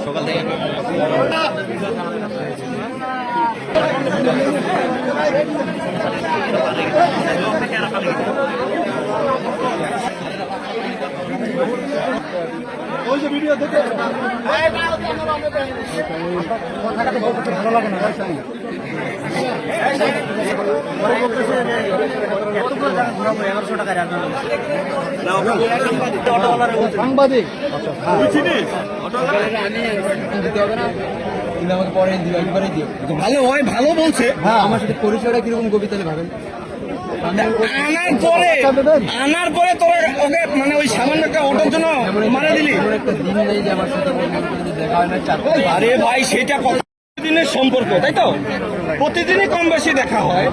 সকাল থেকে ওই যে ভিডিও দেখে ভালো লাগে না সাংবাদিক আমাকে পরে দিও একবারে দিও ভালো হয় ভালো বলছে। হ্যাঁ আমার সাথে পরিচয়টা কিরকম কবি তাহলে ভাবেন আনার পরে তোরা ওকে মানে ওই সামান্য একটা অটোর জন্য মারা দিলি একটা দিন নেই যে আমার সাথে দেখা হয় না। আরে ভাই সেটা প্রতিদিনের সম্পর্ক তাই তো প্রতিদিনই কম বেশি দেখা হয়।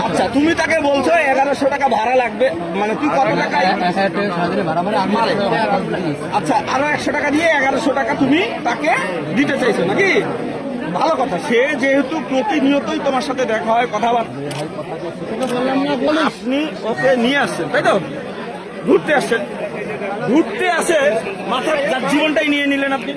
আচ্ছা তুমি তাকে বলছো 1100 টাকা ভাড়া লাগবে মানে তুই কত টাকা আচ্ছা আরো 100 টাকা দিয়ে 1100 টাকা তুমি তাকে দিতে চাইছো নাকি? ভালো কথা সে যেহেতু প্রতিনিয়তই তোমার সাথে দেখা হয় কথাবার্তা আপনি ওকে নিয়ে আসছেন তাই তো ঘুরতে আসে মাথার যার জীবনটাই নিয়ে নিলেন আপনি।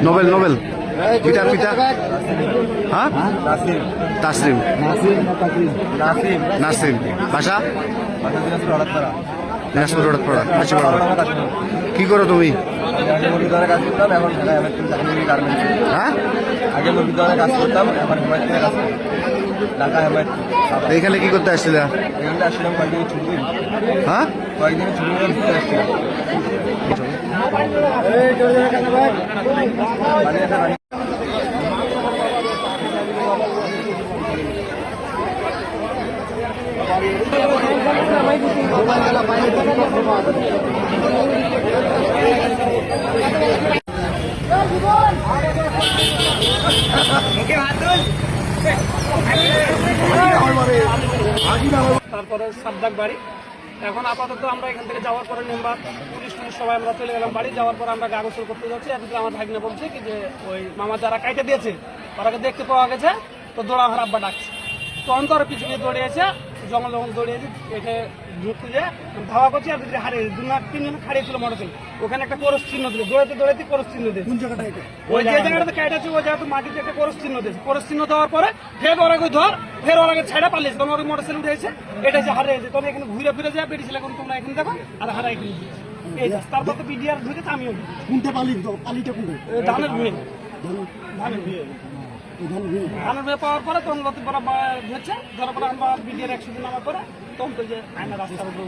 নোবেল নোবেল পিতা পিতা হ্যাঁ তাসরিম নাসরিম বাসা দিনাজপুর রোডপাড়া কি করো তুমি? হ্যাঁ আগে মুরগির কাজ করতাম এখন এইখানে কি করতে আসছিলে? এখানে আসছিলাম কয়েকদিন ছুটি হ্যাঁ কয়েকদিন ছুটি ঘুরতে আসছিলাম। তারপরে সাদ্দাক বাড়ি। এখন আপাতত আমরা এখান থেকে যাওয়ার পরে মেম্বার পুলিশ সবাই আমরা চলে গেলাম বাড়ি। যাওয়ার পরে আমরা কাগজপত্র করতে যাচ্ছি। এদিকে আমার ভাগ্নে বলছে কি যে ওই মামা যারা কাইটে দিয়েছে ওরাকে দেখতে পাওয়া গেছে তো দৌড়া আমার আব্বা ডাকছে তখন তো ওরা পিছনে দৌড়িয়েছে জঙ্গল জঙ্গল দৌড়িয়েছে এখানে ঢুকতে যে ধাওয়া করছি আর যদি হারিয়ে 2-3 জন হারিয়েছিল মোটরসাইকেল ওখানে একটা করস চিহ্ন দিল দৌড়াতে করস চিহ্ন দিয়েছে ওই যে জায়গাটাতে কাইট আছে ওই জায়গাতে মাটিতে একটা করস চিহ্ন দিয়েছে করস চিহ্ন দেওয়ার পরে ফের ওরাকে ফের ওরাকে ছেড়ে পালিয়েছে তখন ওর মোটরসাইকেল উঠেছে এটা যে হারিয়েছে তখন এখানে ঘুরে ফিরে যায় বেরিয়েছিল এখন তোমরা এখানে দেখো আর হারাই এখানে এই তারপর তো বিডিআর ধরেছে আমিও কোনটা পালিটা কোনটা ধানের ভুঁয়ে ধানের ভুঁয়ে পাওয়ার পরে তখন ধরছে ধরার পরে আমরা বিডিআর 100 দিন নামার পরে তখন তো যে আয়না রাস্তার উপরে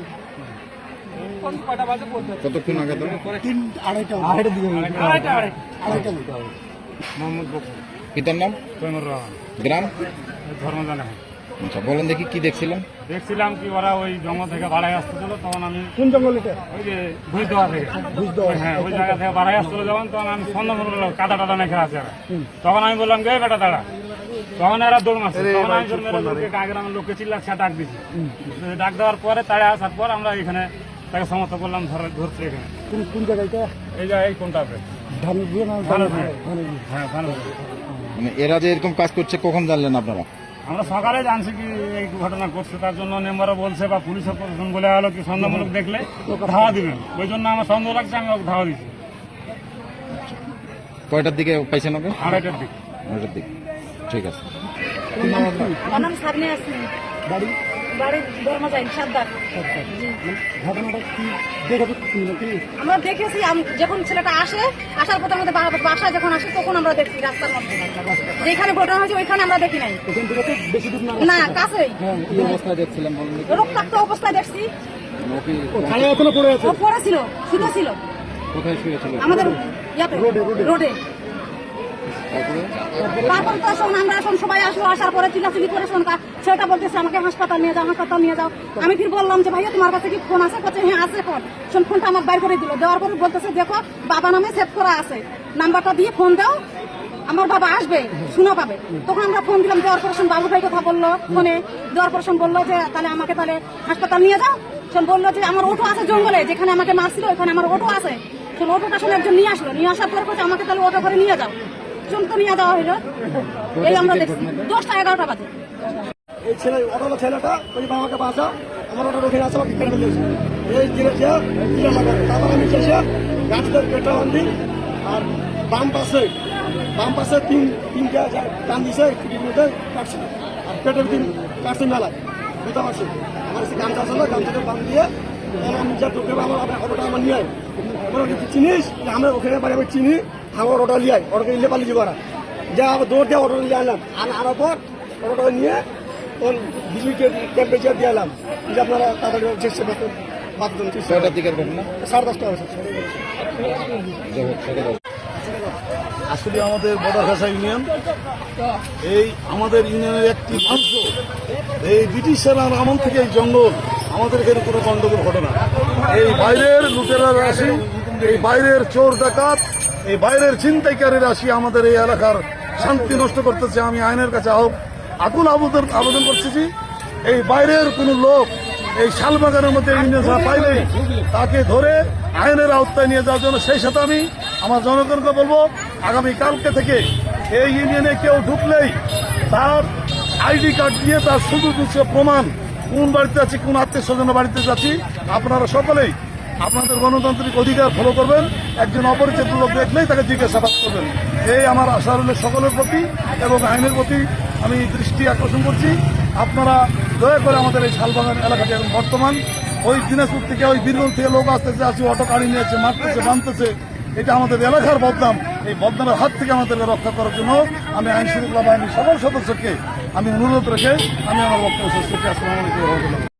কয়টা বাজে পড়তে কতক্ষণ আগে তো আড়াইটা মোহাম্মদ বকুল পিতার নাম গ্রাম ধর্মজানা। আচ্ছা বলেন দেখি কি দেখছিলাম কি ওরা ওই জঙ্গল থেকে বাড়াই আসতেছিল তখন আমি কোন জঙ্গল এটা? ওই যে ভুজদোয়া থেকে হ্যাঁ ওই জায়গা থেকে বাড়াই আসছিল যখন তখন আমি সন্দেহ করলাম কাদা টাদা মেখে আছে তখন আমি বললাম গে বেটা দাঁড়া তখন এরা দৌড় মারছে তখন আমি গ্রামের লোককে চিল্লাচ্ছে ডাক দিচ্ছি ডাক দেওয়ার পরে তাড়ে আসার পর আমরা এখানে তাকে সমর্থন করলাম ধরছে এখানে কোন জায়গাটা? এই জায়গায় এই কোনটাতে হ্যাঁ মানে এরা যে এরকম কাজ করছে কখন জানলেন আপনারা? আমরা সকালে জানছি কি এই ঘটনা ঘটছে তার জন্য মেম্বারও বলছে বা পুলিশের প্রশাসন বলে হলো কি সন্দেহমূলক দেখলে ধাওয়া দিবেন ওই জন্য আমার সন্দেহ লাগছে আমি ওকে ধাওয়া দিচ্ছি। কয়টার দিকে পাইছেন ওকে? 2:30টার দিকে। ঠিক আছে। আমরা দেখেছি যখন ছেলেটা আসার পথে আমাদের বাসা যখন আসে তখন আমরা দেখছি রাস্তার মধ্যে যেখানে ঘটনা হয়েছে ওইখানে আমরা দেখি নাই না কাছেই রক্তাক্ত অবস্থায় দেখছি পড়েছিল শুনেছিল আমাদের রোডে। তারপর তো আমরা এখন সবাই আসলো আসার পরে চিল্লাচিল্লি করে ছেলেটা বলতেছে আমাকে হাসপাতাল নিয়ে যাও আমি ফির বললাম যে ভাইয়া তোমার কাছে কি ফোন আছে? বলছে হ্যাঁ আছে ফোন। শোন ফোনটা আমার বাইর করে দিল, দেওয়ার পরে বলতেছে দেখো বাবা নামে সেভ করা আছে, নাম্বারটা দিয়ে ফোন দাও, আমার বাবা আসবে, শুনো পাবে। তখন আমরা ফোন দিলাম, দেওয়ার পর শোন বাবু ভাই কথা বললো ফোনে, দেওয়ার পর শোন বললো যে তাহলে আমাকে তাহলে হাসপাতাল নিয়ে যাও। শোন বললো যে আমার অটো আছে জঙ্গলে, যেখানে আমাকে মারছিল ওখানে আমার অটো আছে। শোন অটোটা শোন একজন নিয়ে আসলো, নিয়ে আসার পর বলছে আমাকে তাহলে অটো করে নিয়ে যাও। শোন তো নিয়ে যাওয়া হইলো, এই আমরা দেখছি 10টা 11টা বাজে। এই ছেলে অটোটা ছেলেটা ওই বাবাকে বাঁচা, আমার অটো ওখানে আছে, আমাকে কেটে ফেলেছে। এই গিরেছে তারপর আমি শেষে গাছটার পেটা বান্ধি, আর বাম পাশে তিনটা টান দিছে, ছুটির মধ্যে কাটছে, আর পেটের দিন কাটছে মেলায় বুঝতে পারছি। আমার কাছে গামছা ছিল, গামছাটা বান্ধ দিয়ে আমি যা ঢুকে আমার অটোটা আমার নিয়ে আয়, চিনিস আমরা ওখানে বাড়ি আমি চিনি, আমার অটো লিয়ে আয়, অটোকে নিলে পালিয়ে যাবো না, যা আবার দৌড় দিয়ে অটো নিয়ে আনলাম, আনার পর অটোটা নিয়ে তখন বিজলি টেম্পারেচার দিয়ে এলাম যে আপনারা তাড়াতাড়ি চেষ্টা করতে বাথরুম 6টার দিকের ঘটনা। 10:30 হয়েছে। আসলে আমাদের বড়ঘাসা ইউনিয়ন, এই আমাদের ইউনিয়নের একটি অংশ, এই ব্রিটিশের আমল থেকে এই জঙ্গল, আমাদের এখানে কোনো গন্ডগোল ঘটে না। এই বাইরের লুটেরা রাশি, এই বাইরের চোর ডাকাত, এই বাইরের ছিনতাইকারী রাশি আমাদের এই এলাকার শান্তি নষ্ট করতেছে। আমি আইনের কাছে আকুল আবেদন করতেছি, এই বাইরের কোন লোক এই শালবাগানের মধ্যে ইউনিয়ন পাইলেই তাকে ধরে আইনের আওতায় নিয়ে যাওয়ার জন্য, সেই সাথে আমি আমার জনগণকে বলবো আগামী কালকে থেকে এই ইউনিয়নে কেউ ঢুকলেই তার আইডি কার্ড দিয়ে তার শুধু প্রমাণ, কোন বাড়িতে আছি, কোন আত্মীয় স্বজনের বাড়িতে যাচ্ছি। আপনারা সকলেই আপনাদের গণতান্ত্রিক অধিকার ফলো করবেন, একজন অপরিচিত লোক দেখলেই তাকে জিজ্ঞাসাবাদ করবেন। এই আমার আশা রইল সকলের প্রতি এবং আইনের প্রতি আমি দৃষ্টি আকর্ষণ করছি। আপনারা দয়া করে আমাদের এই শালবাগান এলাকাটি এখন বর্তমান ওই দিনাজপুর থেকে, ওই বীরগঞ্জ থেকে লোক আসতেছে, আসি অটো গাড়ি নিয়েছে, মারতেছে, বাঁধতেছে, এটা আমাদের এলাকার বদনাম। এই বদনামের হাত থেকে আমাদেরকে রক্ষা করার জন্য আমি আইন শৃঙ্খলা বাহিনীর সকল সদস্যকে আমি অনুরোধ রেখে আমি আমার বক্তব্য শেষ করছি। আসসালামু আলাইকুম।